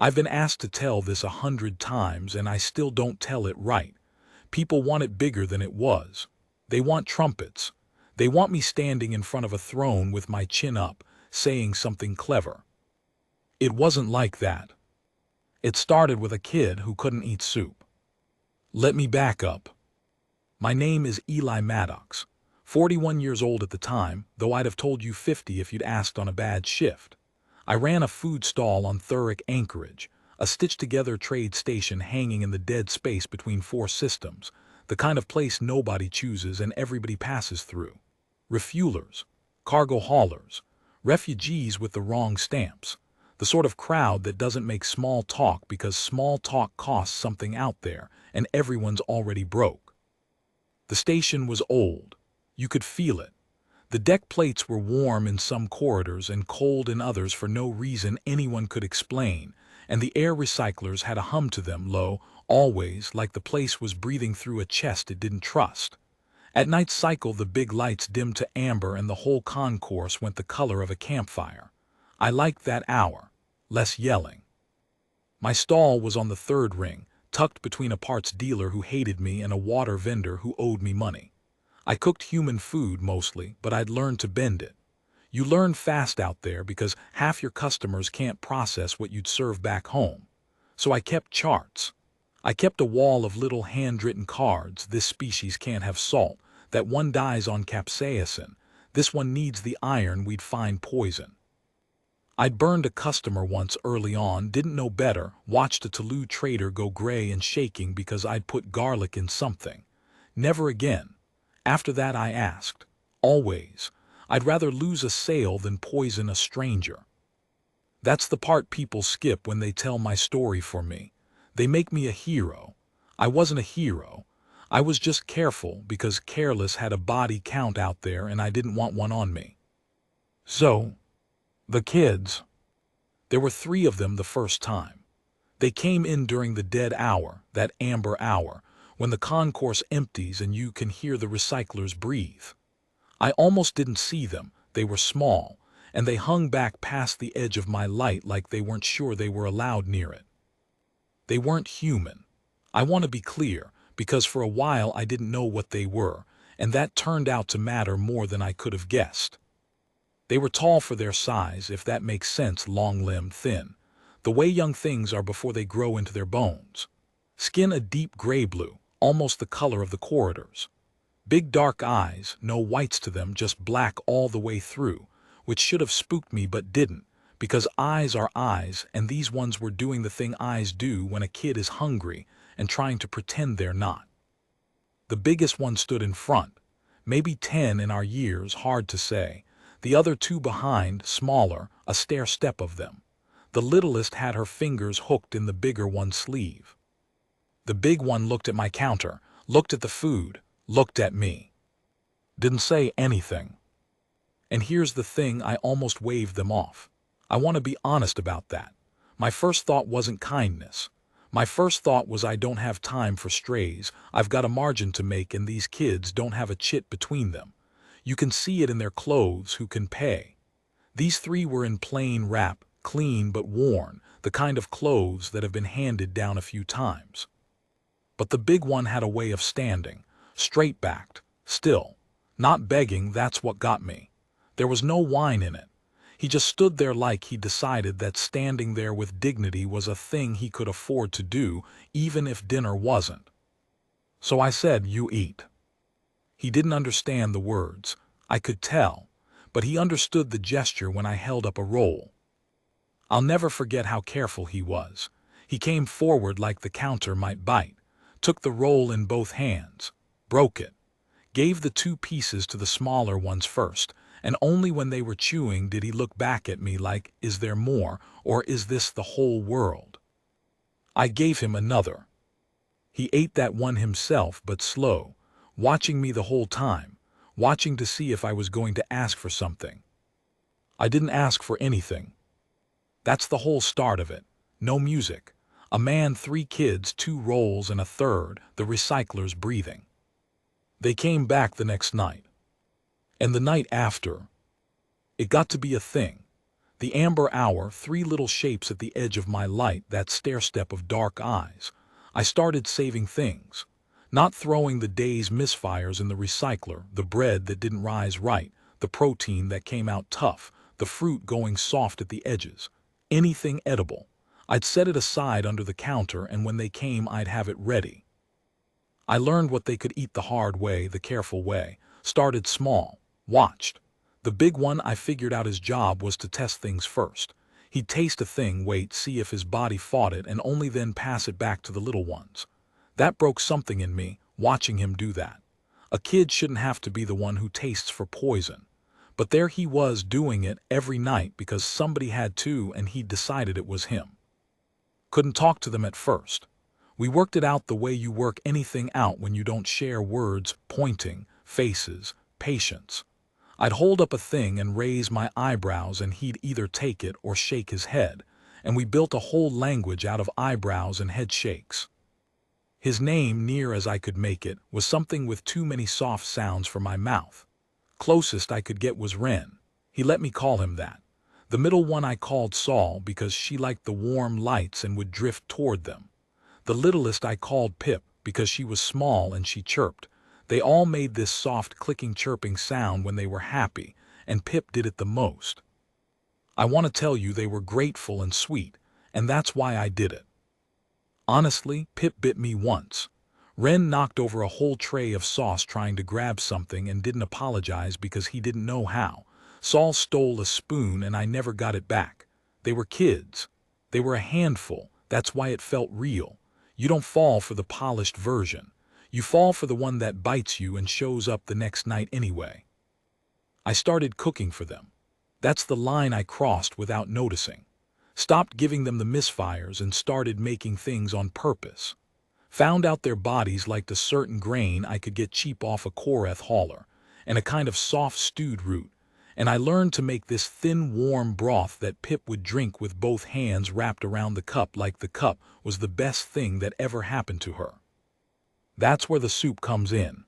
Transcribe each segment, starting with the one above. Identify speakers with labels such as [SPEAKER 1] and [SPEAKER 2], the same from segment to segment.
[SPEAKER 1] I've been asked to tell this 100 times and I still don't tell it right. People want it bigger than it was. They want trumpets. They want me standing in front of a throne with my chin up, saying something clever. It wasn't like that. It started with a kid who couldn't eat soup. Let me back up. My name is Eli Maddox, 41 years old at the time, though I'd have told you 50 if you'd asked on a bad shift. I ran a food stall on Thurrock, Anchorage, a stitched-together trade station hanging in the dead space between four systems, the kind of place nobody chooses and everybody passes through. Refuelers, cargo haulers, refugees with the wrong stamps, the sort of crowd that doesn't make small talk because small talk costs something out there and everyone's already broke. The station was old. You could feel it. The deck plates were warm in some corridors and cold in others for no reason anyone could explain, and the air recyclers had a hum to them, low, always, like the place was breathing through a chest it didn't trust. At night cycle the big lights dimmed to amber and the whole concourse went the color of a campfire. I liked that hour. Less yelling. My stall was on the third ring, tucked between a parts dealer who hated me and a water vendor who owed me money. I cooked human food mostly, but I'd learned to bend it. You learn fast out there because half your customers can't process what you'd serve back home. So I kept charts. I kept a wall of little handwritten cards. This species can't have salt. That one dies on capsaicin. This one needs the iron. We'd find poison. I'd burned a customer once early on, didn't know better, watched a Toulouse trader go gray and shaking because I'd put garlic in something. Never again. After that I asked. Always. I'd rather lose a sale than poison a stranger. That's the part people skip when they tell my story for me. They make me a hero. I wasn't a hero. I was just careful because careless had a body count out there and I didn't want one on me. So, the kids. There were 3 of them the first time. They came in during the dead hour, that amber hour, when the concourse empties and you can hear the recyclers breathe. I almost didn't see them. They were small, and they hung back past the edge of my light like they weren't sure they were allowed near it. They weren't human. I want to be clear, because for a while I didn't know what they were, and that turned out to matter more than I could have guessed. They were tall for their size, if that makes sense, long-limbed, thin, the way young things are before they grow into their bones. Skin a deep gray-blue, almost the color of the corridors. Big dark eyes, no whites to them, just black all the way through, which should have spooked me but didn't, because eyes are eyes, and these ones were doing the thing eyes do when a kid is hungry and trying to pretend they're not. The biggest one stood in front, maybe 10 in our years, hard to say. The other 2 behind, smaller, a stair-step of them. The littlest had her fingers hooked in the bigger one's sleeve. The big one looked at my counter, looked at the food, looked at me. Didn't say anything. And here's the thing, I almost waved them off. I want to be honest about that. My first thought wasn't kindness. My first thought was I don't have time for strays, I've got a margin to make and these kids don't have a chit between them. You can see it in their clothes, who can pay. These 3 were in plain wrap, clean but worn, the kind of clothes that have been handed down a few times. But the big one had a way of standing, straight-backed, still, not begging. That's what got me. There was no whine in it. He just stood there like he decided that standing there with dignity was a thing he could afford to do, even if dinner wasn't. So I said, "You eat." He didn't understand the words, I could tell, but he understood the gesture when I held up a roll. I'll never forget how careful he was. He came forward like the counter might bite, took the roll in both hands, broke it, gave the 2 pieces to the smaller ones first, and only when they were chewing did he look back at me like, is there more, or is this the whole world? I gave him another. He ate that one himself, but slow, watching me the whole time, watching to see if I was going to ask for something. I didn't ask for anything. That's the whole start of it. No music. A man, 3 kids, 2 rolls and a third, the recyclers breathing. They came back the next night. And the night after. It got to be a thing. The amber hour, three little shapes at the edge of my light, that stair-step of dark eyes. I started saving things. Not throwing the day's misfires in the recycler, the bread that didn't rise right, the protein that came out tough, the fruit going soft at the edges. Anything edible. I'd set it aside under the counter, and when they came I'd have it ready. I learned what they could eat the hard way, the careful way. Started small. Watched. The big one, I figured out his job was to test things first. He'd taste a thing, wait, see if his body fought it, and only then pass it back to the little ones. That broke something in me, watching him do that. A kid shouldn't have to be the one who tastes for poison. But there he was doing it every night because somebody had to, and he'd decided it was him. Couldn't talk to them at first. We worked it out the way you work anything out when you don't share words, pointing, faces, patience. I'd hold up a thing and raise my eyebrows, and he'd either take it or shake his head, and we built a whole language out of eyebrows and head shakes. His name, near as I could make it, was something with too many soft sounds for my mouth. Closest I could get was Wren. He let me call him that. The middle one I called Saul because she liked the warm lights and would drift toward them. The littlest I called Pip because she was small and she chirped. They all made this soft clicking chirping sound when they were happy, and Pip did it the most. I want to tell you they were grateful and sweet, and that's why I did it. Honestly, Pip bit me once. Wren knocked over a whole tray of sauce trying to grab something and didn't apologize because he didn't know how. Saul stole a spoon and I never got it back. They were kids. They were a handful. That's why it felt real. You don't fall for the polished version. You fall for the one that bites you and shows up the next night anyway. I started cooking for them. That's the line I crossed without noticing. Stopped giving them the misfires and started making things on purpose. Found out their bodies liked a certain grain I could get cheap off a Koreth hauler, and a kind of soft stewed root, and I learned to make this thin warm broth that Pip would drink with both hands wrapped around the cup like the cup was the best thing that ever happened to her. That's where the soup comes in.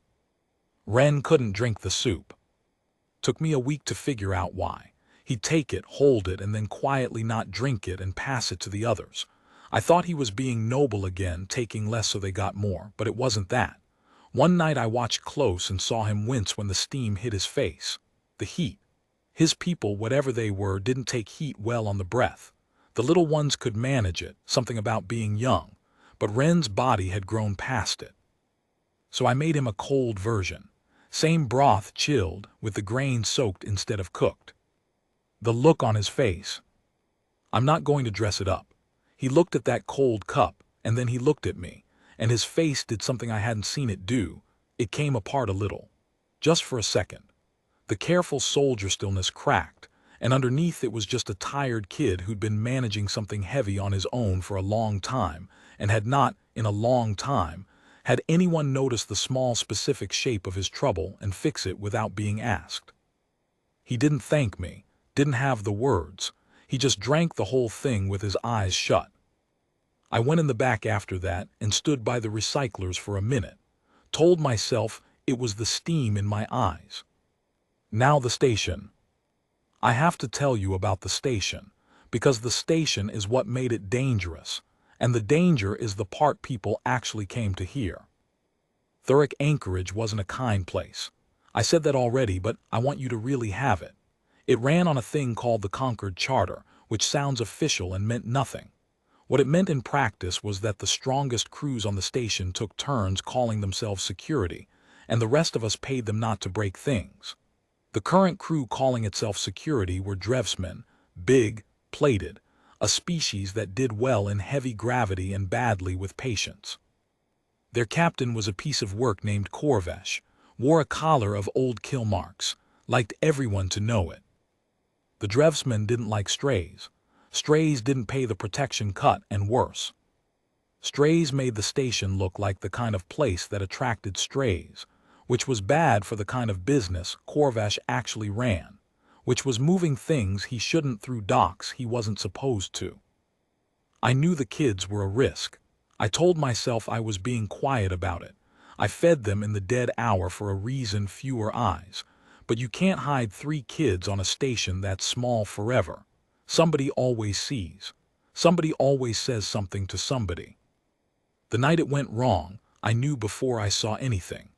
[SPEAKER 1] Wren couldn't drink the soup. Took me a week to figure out why. He'd take it, hold it, and then quietly not drink it and pass it to the others. I thought he was being noble again, taking less so they got more, but it wasn't that. One night I watched close and saw him wince when the steam hit his face. The heat. His people, whatever they were, didn't take heat well on the breath. The little ones could manage it, something about being young, but Wren's body had grown past it. So I made him a cold version. Same broth, chilled, with the grain soaked instead of cooked. The look on his face. I'm not going to dress it up. He looked at that cold cup, and then he looked at me, and his face did something I hadn't seen it do. It came apart a little. Just for a second. The careful soldier stillness cracked, and underneath it was just a tired kid who'd been managing something heavy on his own for a long time, and had not, in a long time, had anyone notice the small specific shape of his trouble and fix it without being asked. He didn't thank me, didn't have the words. He just drank the whole thing with his eyes shut. I went in the back after that and stood by the recyclers for a minute. Told myself it was the steam in my eyes. Now the station. I have to tell you about the station, because the station is what made it dangerous, and the danger is the part people actually came to hear. Thurrock Anchorage wasn't a kind place. I said that already, but I want you to really have it. It ran on a thing called the Concord Charter, which sounds official and meant nothing. What it meant in practice was that the strongest crews on the station took turns calling themselves security, and the rest of us paid them not to break things. The current crew calling itself security were drevsmen, big, plated, a species that did well in heavy gravity and badly with patience. Their captain was a piece of work named Corvesh, wore a collar of old kill marks, liked everyone to know it. The drevsmen didn't like strays. Strays didn't pay the protection cut, and worse. Strays made the station look like the kind of place that attracted strays, which was bad for the kind of business Corvesh actually ran, which was moving things he shouldn't through docks he wasn't supposed to. I knew the kids were a risk. I told myself I was being quiet about it. I fed them in the dead hour for a reason, fewer eyes. But you can't hide 3 kids on a station that small forever. Somebody always sees. Somebody always says something to somebody. The night it went wrong, I knew before I saw anything.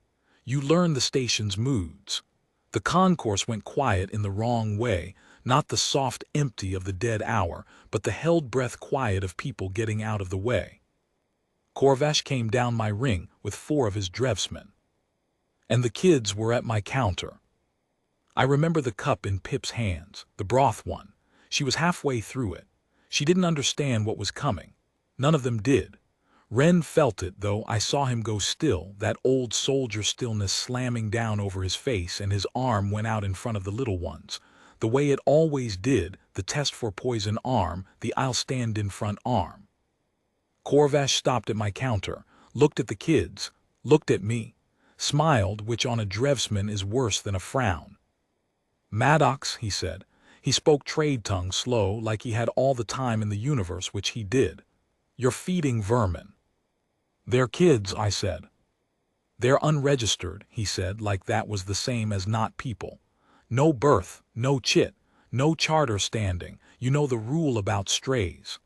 [SPEAKER 1] You learn the station's moods. The concourse went quiet in the wrong way, not the soft empty of the dead hour, but the held breath quiet of people getting out of the way. Korvash came down my ring with 4 of his drevsmen. And the kids were at my counter. I remember the cup in Pip's hands, the broth one. She was halfway through it. She didn't understand what was coming. None of them did. Ren felt it, though. I saw him go still, that old soldier stillness slamming down over his face, and his arm went out in front of the little ones. The way it always did, the test for poison arm, the I'll stand in front arm. Korvash stopped at my counter, looked at the kids, looked at me, smiled, which on a drevsman is worse than a frown. Maddox, he said. He spoke trade tongue slow, like he had all the time in the universe, which he did. You're feeding vermin. They're kids, I said. They're unregistered, he said, like that was the same as not people. No birth, no chit, no charter standing. You know the rule about strays.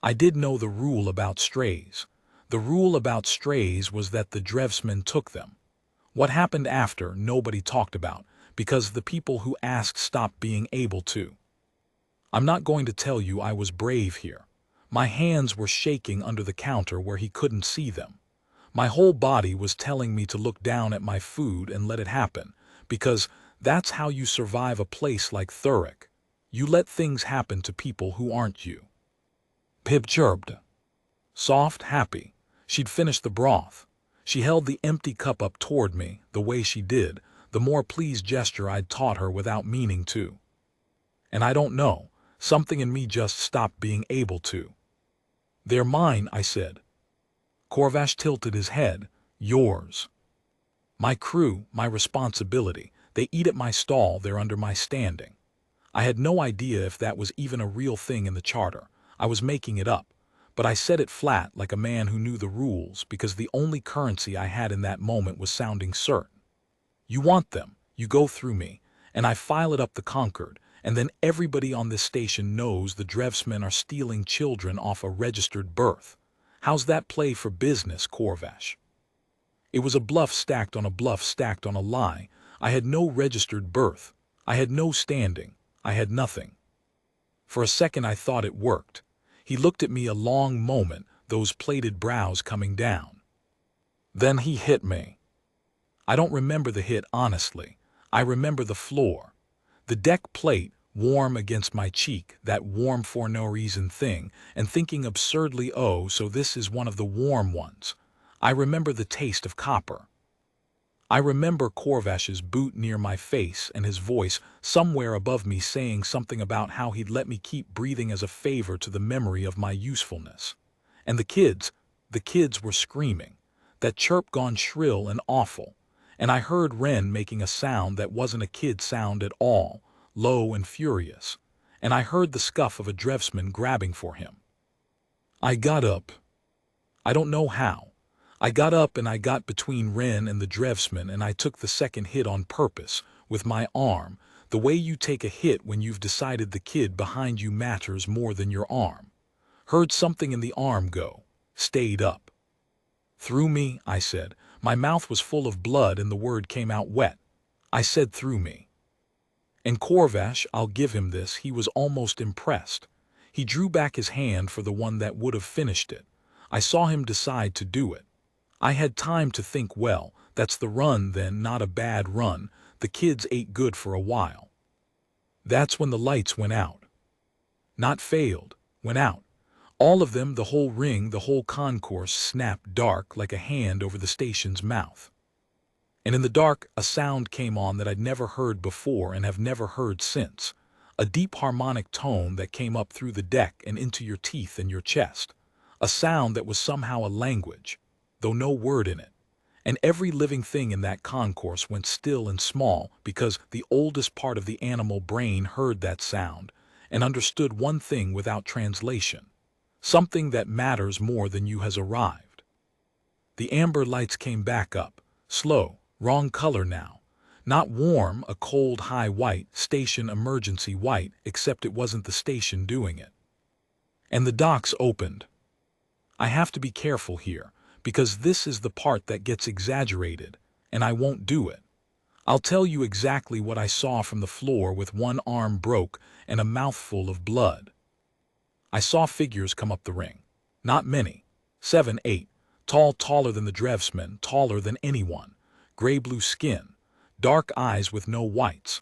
[SPEAKER 1] I did know the rule about strays. The rule about strays was that the drevsmen took them. What happened after, nobody talked about, because the people who asked stopped being able to. I'm not going to tell you I was brave here. My hands were shaking under the counter where he couldn't see them. My whole body was telling me to look down at my food and let it happen, because that's how you survive a place like Thurrock. You let things happen to people who aren't you. Pip chirped. Soft, happy. She'd finished the broth. She held the empty cup up toward me, the way she did, the more pleased gesture I'd taught her without meaning to. And I don't know, something in me just stopped being able to. They're mine, I said. Korvash tilted his head. Yours. My crew, my responsibility. They eat at my stall, they're under my standing. I had no idea if that was even a real thing in the charter. I was making it up. But I said it flat, like a man who knew the rules, because the only currency I had in that moment was sounding certain. You want them, you go through me, and I file it up the Concord, and then everybody on this station knows the drevsmen are stealing children off a registered birth. How's that play for business, Korvash? It was a bluff stacked on a bluff stacked on a lie. I had no registered birth. I had no standing. I had nothing. For a second I thought it worked. He looked at me a long moment, those plaited brows coming down. Then he hit me. I don't remember the hit, honestly. I remember the floor. The deck plate, warm against my cheek, that warm for no reason thing, and thinking absurdly, oh, so this is one of the warm ones. I remember the taste of copper. I remember Korvash's boot near my face and his voice somewhere above me saying something about how he'd let me keep breathing as a favor to the memory of my usefulness. And the kids were screaming, that chirp gone shrill and awful. And I heard Ren making a sound that wasn't a kid sound at all, low and furious. And I heard the scuff of a drevsman grabbing for him. I got up. I don't know how. I got up and I got between Ren and the drevsman, and I took the second hit on purpose, with my arm, the way you take a hit when you've decided the kid behind you matters more than your arm. Heard something in the arm go. Stayed up. Through me, I said. My mouth was full of blood and the word came out wet. I said through me. And Korvash, I'll give him this, he was almost impressed. He drew back his hand for the one that would have finished it. I saw him decide to do it. I had time to think, well, that's the run then, not a bad run. The kids ate good for a while. That's when the lights went out. Not failed, went out. All of them, the whole ring, the whole concourse snapped dark like a hand over the station's mouth. And in the dark, a sound came on that I'd never heard before and have never heard since. A deep harmonic tone that came up through the deck and into your teeth and your chest. A sound that was somehow a language, though no word in it. And every living thing in that concourse went still and small because the oldest part of the animal brain heard that sound and understood one thing without translation. Something that matters more than you has arrived. The amber lights came back up, slow, wrong color now. Not warm, a cold high white, station emergency white, except it wasn't the station doing it. And the docks opened. I have to be careful here, because this is the part that gets exaggerated, and I won't do it. I'll tell you exactly what I saw from the floor with one arm broke and a mouthful of blood. I saw figures come up the ring. Not many. 7, 8. Tall, taller than the Drevsman, taller than anyone. Gray-blue skin. Dark eyes with no whites.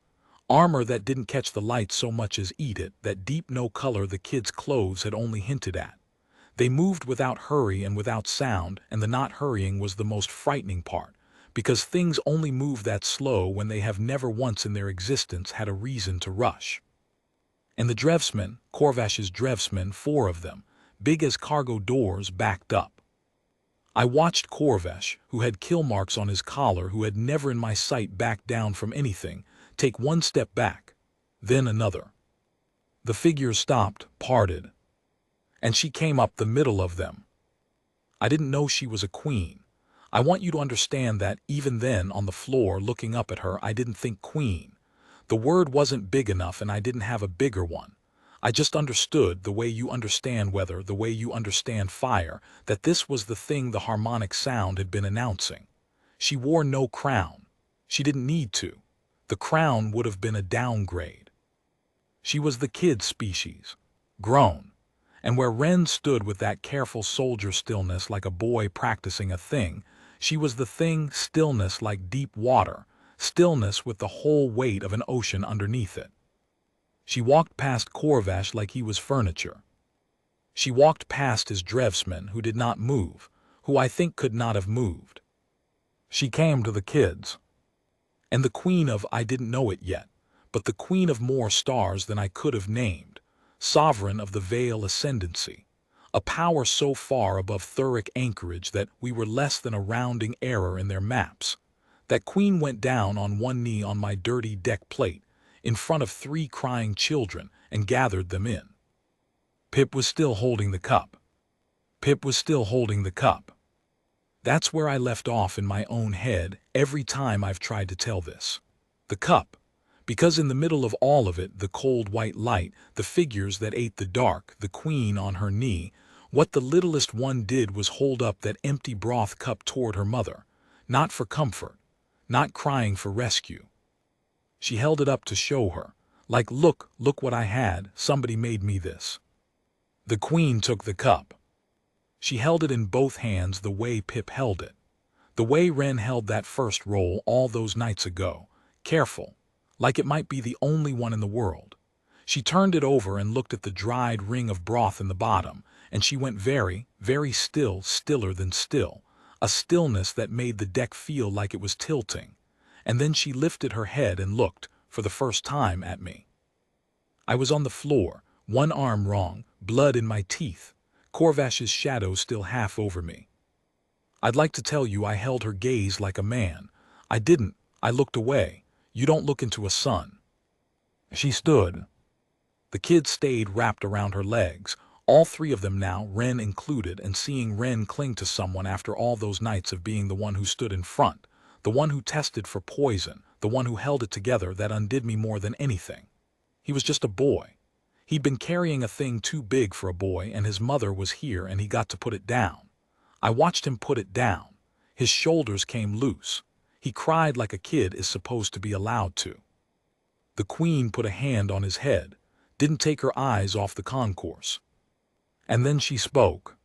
[SPEAKER 1] Armor that didn't catch the light so much as eat it, that deep no color the kids' clothes had only hinted at. They moved without hurry and without sound, and the not hurrying was the most frightening part, because things only move that slow when they have never once in their existence had a reason to rush. And the Drevsmen, Korvash's Drevsmen, 4 of them, big as cargo doors, backed up. I watched Korvash, who had kill marks on his collar, who had never in my sight backed down from anything, take one step back, then another. The figures stopped, parted, and she came up the middle of them. I didn't know she was a queen. I want you to understand that even then on the floor looking up at her, I didn't think queen. The word wasn't big enough and I didn't have a bigger one. I just understood, the way you understand weather, the way you understand fire, that this was the thing the harmonic sound had been announcing. She wore no crown. She didn't need to. The crown would have been a downgrade. She was the kid species, grown. And where Ren stood with that careful soldier stillness like a boy practicing a thing, she was the thing, stillness like deep water, stillness with the whole weight of an ocean underneath it. She walked past Korvash like he was furniture. She walked past his Drevsman, who did not move, who I think could not have moved. She came to the kids. And the queen of, I didn't know it yet, but the queen of more stars than I could have named, sovereign of the Vale Ascendancy, a power so far above Thuric anchorage that we were less than a rounding error in their maps. That queen went down on one knee on my dirty deck plate, in front of 3 crying children, and gathered them in. Pip was still holding the cup. Pip was still holding the cup. That's where I left off in my own head every time I've tried to tell this. The cup. Because in the middle of all of it, the cold white light, the figures that ate the dark, the queen on her knee, what the littlest one did was hold up that empty broth cup toward her mother, not for comfort, not crying for rescue. She held it up to show her, like, look what I had, somebody made me this. The queen took the cup. She held it in both hands the way Pip held it, the way Ren held that first roll all those nights ago, careful, like it might be the only one in the world. She turned it over and looked at the dried ring of broth in the bottom, and she went very, very still, stiller than still, a stillness that made the deck feel like it was tilting. And then she lifted her head and looked, for the first time, at me. I was on the floor, one arm wrong, blood in my teeth, Korvash's shadow still half over me. I'd like to tell you I held her gaze like a man. I didn't. I looked away. You don't look into a sun. She stood. The kids stayed wrapped around her legs, all 3 of them now, Ren included, and seeing Ren cling to someone after all those nights of being the one who stood in front, the one who tested for poison, the one who held it together, that undid me more than anything. He was just a boy. He'd been carrying a thing too big for a boy, and his mother was here and he got to put it down. I watched him put it down. His shoulders came loose. He cried like a kid is supposed to be allowed to. The queen put a hand on his head, didn't take her eyes off the concourse. And then she spoke.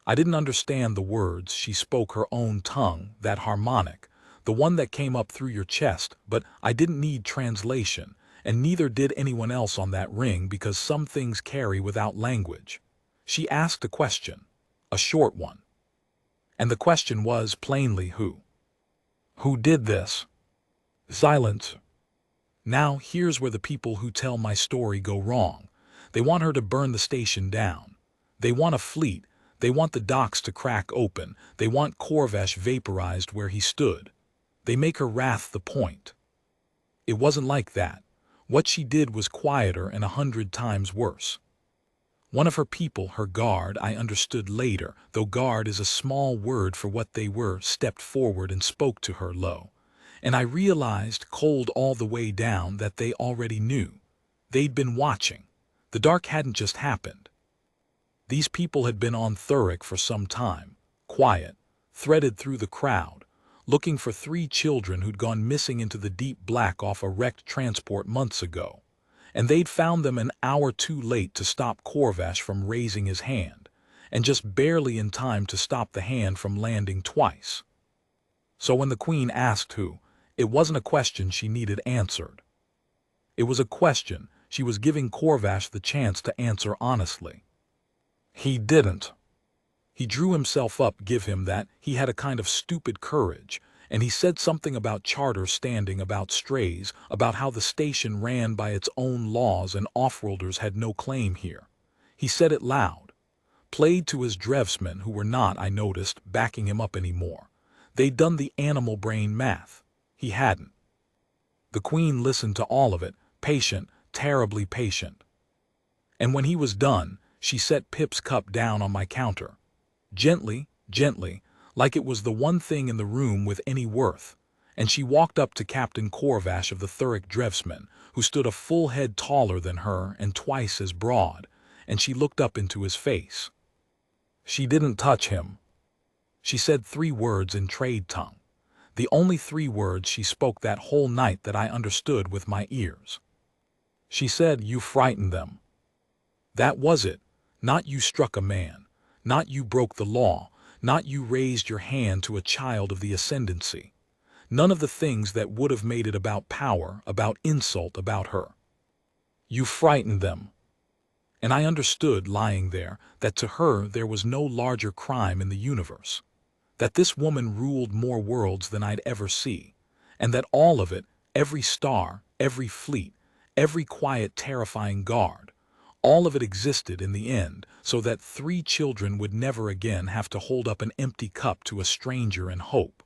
[SPEAKER 1] I didn't understand the words. She spoke her own tongue, that harmonic, the one that came up through your chest, but I didn't need translation, and neither did anyone else on that ring, because some things carry without language. She asked a question, a short one. And the question was plainly who? Who did this? Silence. Now here's where the people who tell my story go wrong. They want her to burn the station down. They want a fleet. They want the docks to crack open. They want Korvash vaporized where he stood. They make her wrath the point. It wasn't like that. What she did was quieter and 100 times worse. One of her people, her guard, I understood later, though guard is a small word for what they were, stepped forward and spoke to her low. And I realized, cold all the way down, that they already knew. They'd been watching. The dark hadn't just happened. These people had been on Thuric for some time, quiet, threaded through the crowd, looking for 3 children who'd gone missing into the deep black off a wrecked transport months ago. And they'd found them an hour too late to stop Corvash from raising his hand, and just barely in time to stop the hand from landing twice. So when the Queen asked who, it wasn't a question she needed answered. It was a question she was giving Corvash the chance to answer honestly. He didn't. He drew himself up, give him that. He had a kind of stupid courage, and he said something about charter standing, about strays, about how the station ran by its own laws and offworlders had no claim here. He said it loud. Played to his drevsmen, who were not, I noticed, backing him up anymore. They'd done the animal brain math. He hadn't. The Queen listened to all of it, patient, terribly patient. And when he was done, she set Pip's cup down on my counter. Gently, gently, like it was the one thing in the room with any worth, and she walked up to Captain Corvash of the Thuric Drevsmen, who stood a full head taller than her and twice as broad, and she looked up into his face. She didn't touch him. She said 3 words in trade tongue, the only 3 words she spoke that whole night that I understood with my ears. She said, "You frightened them." That was it. Not you struck a man, not you broke the law, not you raised your hand to a child of the ascendancy. None of the things that would have made it about power, about insult, about her. You frightened them. And I understood, lying there, that to her there was no larger crime in the universe. That this woman ruled more worlds than I'd ever see, and that all of it, every star, every fleet, every quiet, terrifying guard, all of it existed in the end, so that 3 children would never again have to hold up an empty cup to a stranger and hope.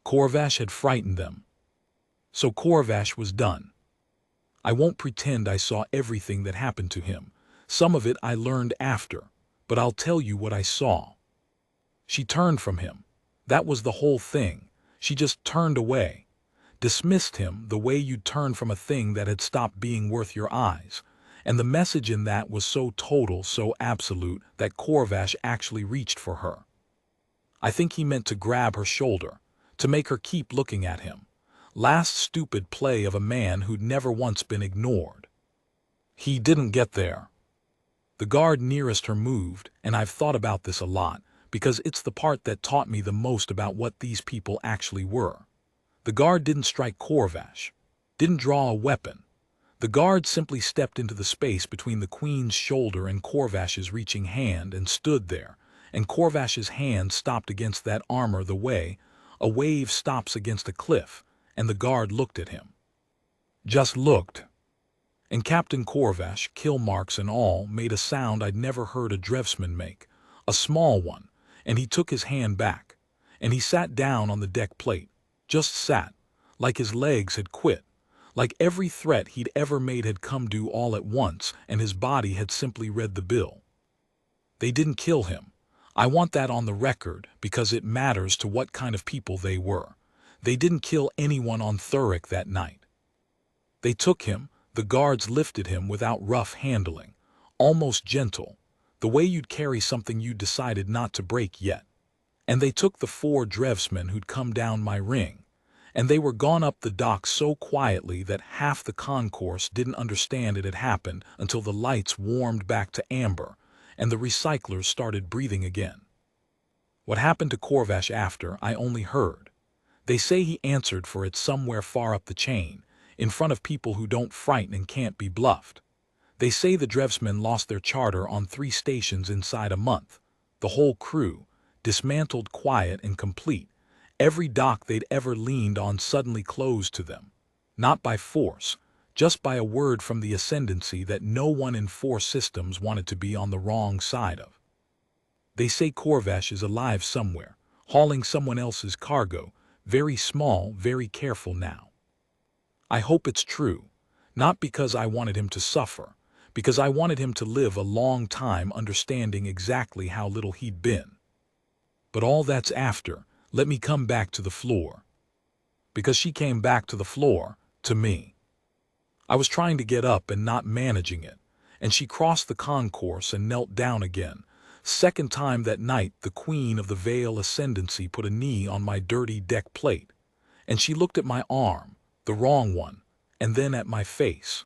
[SPEAKER 1] Corvash had frightened them. So Corvash was done. I won't pretend I saw everything that happened to him. Some of it I learned after, but I'll tell you what I saw. She turned from him. That was the whole thing. She just turned away. Dismissed him the way you'd turn from a thing that had stopped being worth your eyes. And the message in that was so total, so absolute, that Corvash actually reached for her. I think he meant to grab her shoulder, to make her keep looking at him. Last stupid play of a man who'd never once been ignored. He didn't get there. The guard nearest her moved, and I've thought about this a lot, because it's the part that taught me the most about what these people actually were. The guard didn't strike Corvash, didn't draw a weapon. The guard simply stepped into the space between the Queen's shoulder and Corvash's reaching hand and stood there, and Corvash's hand stopped against that armor the way a wave stops against a cliff, and the guard looked at him. Just looked. And Captain Corvash, kill marks and all, made a sound I'd never heard a drevsman make, a small one, and he took his hand back, and he sat down on the deck plate, just sat, like his legs had quit, like every threat he'd ever made had come due all at once, and his body had simply read the bill. They didn't kill him. I want that on the record, because it matters to what kind of people they were. They didn't kill anyone on Thuric that night. They took him, the guards lifted him without rough handling, almost gentle, the way you'd carry something you decided not to break yet. And they took the 4 drevsmen who'd come down my ring, and they were gone up the dock so quietly that half the concourse didn't understand it had happened until the lights warmed back to amber, and the recyclers started breathing again. What happened to Corvash after, I only heard. They say he answered for it somewhere far up the chain, in front of people who don't frighten and can't be bluffed. They say the drevsmen lost their charter on 3 stations inside a month. The whole crew, dismantled, quiet and complete. Every dock they'd ever leaned on suddenly closed to them. Not by force, just by a word from the ascendancy that no one in 4 systems wanted to be on the wrong side of. They say Corvash is alive somewhere, hauling someone else's cargo, very small, very careful now. I hope it's true, not because I wanted him to suffer, because I wanted him to live a long time understanding exactly how little he'd been. But all that's after. Let me come back to the floor. because she came back to the floor, to me. I was trying to get up and not managing it, and she crossed the concourse and knelt down again. Second time that night, the queen of the Vale Ascendancy put a knee on my dirty deck plate, and she looked at my arm, the wrong one, and then at my face.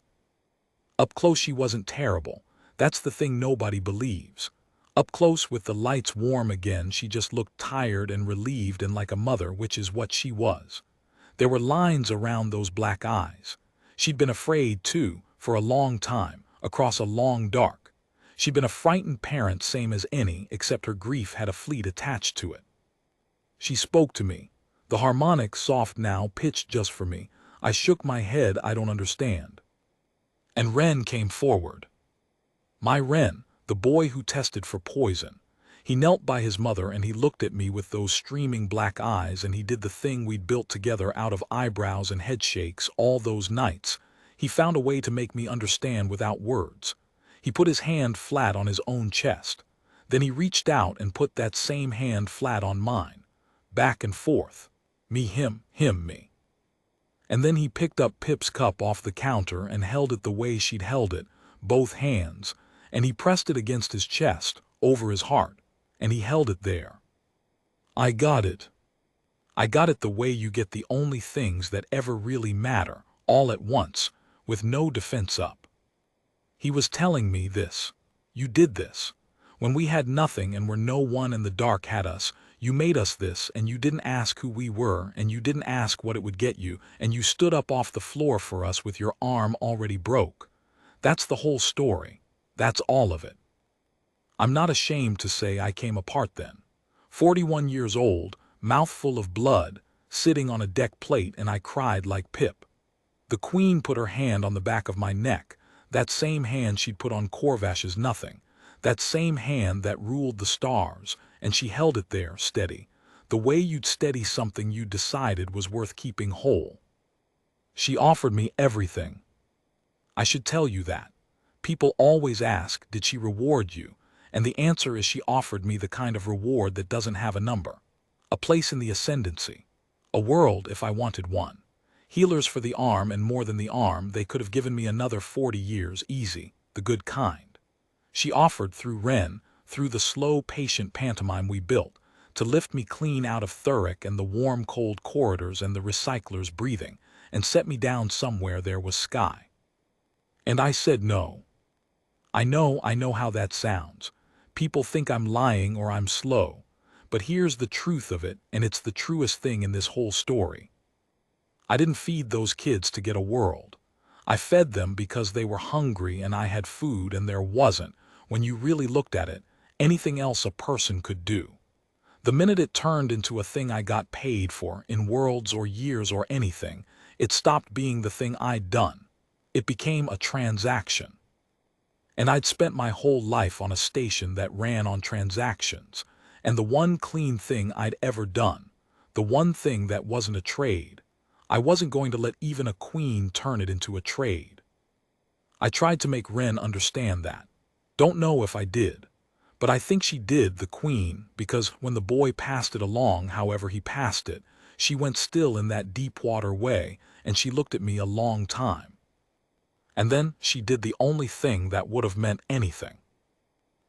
[SPEAKER 1] Up close she wasn't terrible. That's the thing nobody believes. Up close with the lights warm again, she just looked tired and relieved and like a mother, which is what she was. There were lines around those black eyes. She'd been afraid, too, for a long time, across a long dark. She'd been a frightened parent, same as any, except her grief had a fleet attached to it. She spoke to me. The harmonic, soft now, pitched just for me. I shook my head, I don't understand. And Ren came forward. My Ren, the boy who tested for poison. He knelt by his mother and he looked at me with those streaming black eyes, and he did the thing we'd built together out of eyebrows and head shakes all those nights. He found a way to make me understand without words. He put his hand flat on his own chest. Then he reached out and put that same hand flat on mine. Back and forth. Me, him, me. And then he picked up Pip's cup off the counter and held it the way she'd held it, both hands, and he pressed it against his chest, over his heart, and he held it there. I got it. I got it the way you get the only things that ever really matter, all at once, with no defense up. He was telling me this. You did this. When we had nothing and where no one in the dark had us, you made us this, and you didn't ask who we were, and you didn't ask what it would get you, and you stood up off the floor for us with your arm already broke. That's the whole story. That's all of it. I'm not ashamed to say I came apart then. 41 years old, mouthful of blood, sitting on a deck plate, and I cried like Pip. The queen put her hand on the back of my neck, that same hand she'd put on Corvash's nothing, that same hand that ruled the stars, and she held it there, steady, the way you'd steady something you decided was worth keeping whole. She offered me everything. I should tell you that. People always ask, did she reward you? And the answer is she offered me the kind of reward that doesn't have a number. A place in the ascendancy. A world if I wanted one. Healers for the arm, and more than the arm, they could have given me another 40 years, easy, the good kind. She offered through Ren, through the slow, patient pantomime we built, to lift me clean out of Thuric and the warm, cold corridors and the recyclers breathing, and set me down somewhere there was sky. And I said no. I know how that sounds. People think I'm lying or I'm slow. But here's the truth of it, and it's the truest thing in this whole story. I didn't feed those kids to get a world. I fed them because they were hungry and I had food, and there wasn't, when you really looked at it, anything else a person could do. The minute it turned into a thing I got paid for, in worlds or years or anything, it stopped being the thing I'd done. It became a transaction. And I'd spent my whole life on a station that ran on transactions, and the one clean thing I'd ever done, the one thing that wasn't a trade, I wasn't going to let even a queen turn it into a trade. I tried to make Ren understand that. Don't know if I did. But I think she did, the queen, because when the boy passed it along, however he passed it, she went still in that deep water way, and she looked at me a long time. And then she did the only thing that would have meant anything.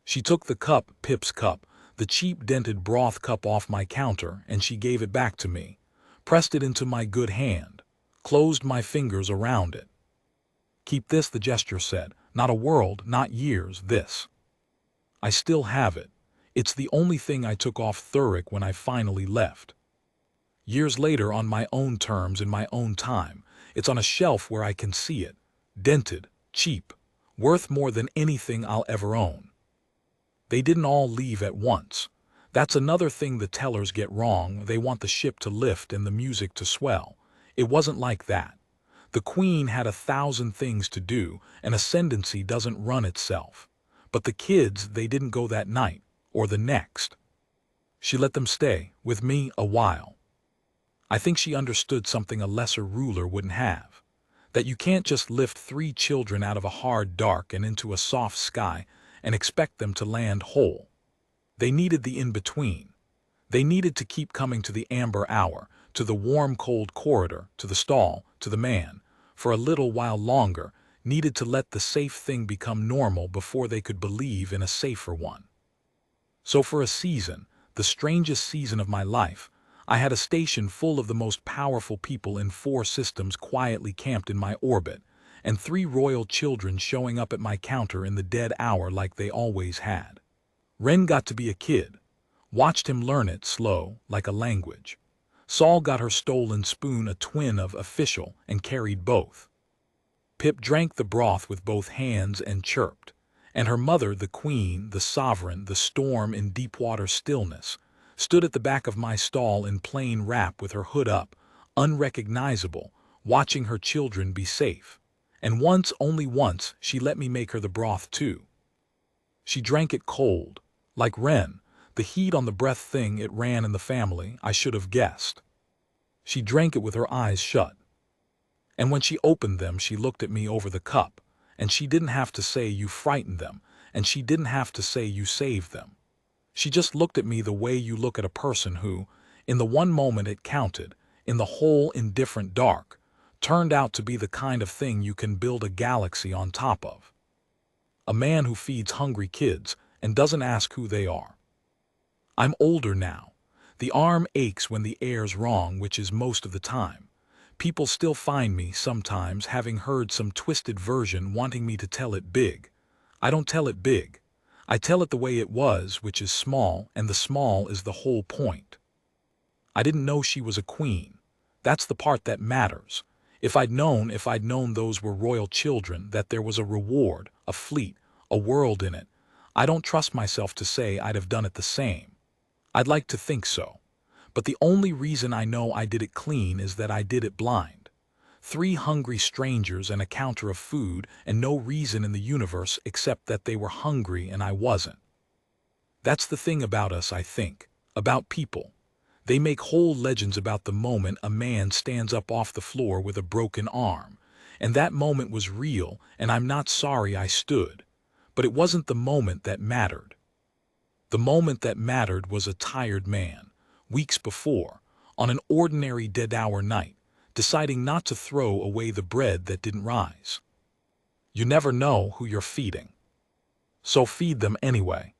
[SPEAKER 1] She took the cup, Pip's cup, the cheap dented broth cup off my counter, and she gave it back to me, pressed it into my good hand, closed my fingers around it. Keep this, the gesture said, not a world, not years, this. I still have it. It's the only thing I took off Thuric when I finally left. Years later, on my own terms, in my own time, it's on a shelf where I can see it, dented, cheap, worth more than anything I'll ever own. They didn't all leave at once. That's another thing the tellers get wrong. They want the ship to lift and the music to swell. It wasn't like that. The queen had 1,000 things to do, and ascendancy doesn't run itself. But the kids, they didn't go that night, or the next. She let them stay, with me, a while. I think she understood something a lesser ruler wouldn't have. That you can't just lift 3 children out of a hard dark and into a soft sky and expect them to land whole. They needed the in-between. They needed to keep coming to the amber hour, to the warm cold corridor, to the stall, to the man, for a little while longer, needed to let the safe thing become normal before they could believe in a safer one. So for a season, the strangest season of my life, I had a station full of the most powerful people in 4 systems quietly camped in my orbit, and 3 royal children showing up at my counter in the dead hour like they always had. Ren got to be a kid. Watched him learn it slow, like a language. Saul got her stolen spoon, a twin of official, and carried both. Pip drank the broth with both hands and chirped. And her mother, the queen, the sovereign, the storm in deep-water stillness, stood at the back of my stall in plain wrap with her hood up, unrecognizable, watching her children be safe. And once, only once, she let me make her the broth too. She drank it cold. Like Ren, the heat on the breath thing, it ran in the family, I should have guessed. She drank it with her eyes shut. And when she opened them, she looked at me over the cup, and she didn't have to say you frightened them, and she didn't have to say you saved them. She just looked at me the way you look at a person who, in the one moment it counted, in the whole indifferent dark, turned out to be the kind of thing you can build a galaxy on top of. A man who feeds hungry kids and doesn't ask who they are. I'm older now. The arm aches when the air's wrong, which is most of the time. People still find me, sometimes, having heard some twisted version, wanting me to tell it big. I don't tell it big. I tell it the way it was, which is small, and the small is the whole point. I didn't know she was a queen. That's the part that matters. If I'd known those were royal children, that there was a reward, a fleet, a world in it, I don't trust myself to say I'd have done it the same. I'd like to think so. But the only reason I know I did it clean is that I did it blind. 3 hungry strangers and a counter of food, and no reason in the universe except that they were hungry and I wasn't. That's the thing about us, I think, about people. They make whole legends about the moment a man stands up off the floor with a broken arm. And that moment was real, and I'm not sorry I stood. But it wasn't the moment that mattered. The moment that mattered was a tired man, weeks before, on an ordinary dead-hour night, deciding not to throw away the bread that didn't rise. You never know who you're feeding. So feed them anyway.